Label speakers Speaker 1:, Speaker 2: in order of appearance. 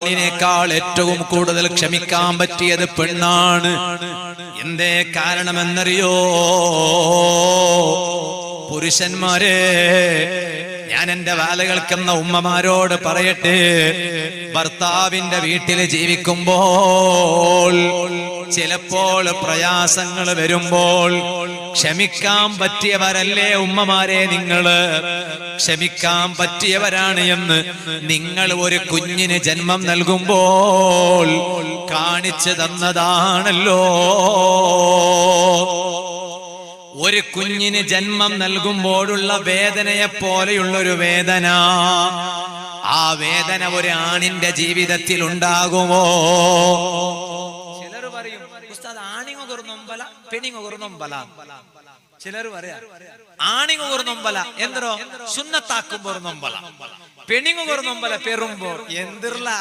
Speaker 1: ിനേക്കാൾ ഏറ്റവും കൂടുതൽ ക്ഷമിക്കാൻ പറ്റിയത് പെണ്ണാണ്. എന്തേ കാരണമെന്നറിയോ? പുരുഷന്മാരെ, ഞാൻ എന്റെ വാല കേൾക്കുന്ന ഉമ്മമാരോട് പറയട്ടെ, ഭർത്താവിന്റെ വീട്ടിൽ ജീവിക്കുമ്പോൾ ചിലപ്പോൾ പ്രയാസങ്ങൾ വരുമ്പോൾ ക്ഷമിക്കാൻ പറ്റിയവരല്ലേ ഉമ്മമാരെ? നിങ്ങള് ക്ഷമിക്കാൻ പറ്റിയവരാണ് എന്ന് നിങ്ങൾ ഒരു കുഞ്ഞിന് ജന്മം നൽകുമ്പോൾ കാണിച്ചു തന്നതാണല്ലോ. ഒരു കുഞ്ഞിന് ജന്മം നൽകുമ്പോഴുള്ള വേദനയെ പോലെയുള്ള ഒരു വേദന, ആ വേദന ഒരു ആണിന്റെ ജീവിതത്തിൽ ഉണ്ടാകുമോ? ചിലർ പറയും, ഉസ്താദ് ആണിങ്ങ കുറുന്നൊമ്പല പെണിങ്ങ കുറുന്നൊമ്പല. ചിലർ പറയാ ആണിങ്ങ കുറുന്നൊമ്പല എന്തോ സുന്നത്താക്കുമ്പോ നൊമ്പല, പെണിങ്ങ കുറുന്നൊമ്പല പെറുമ്പോ എന്തിർല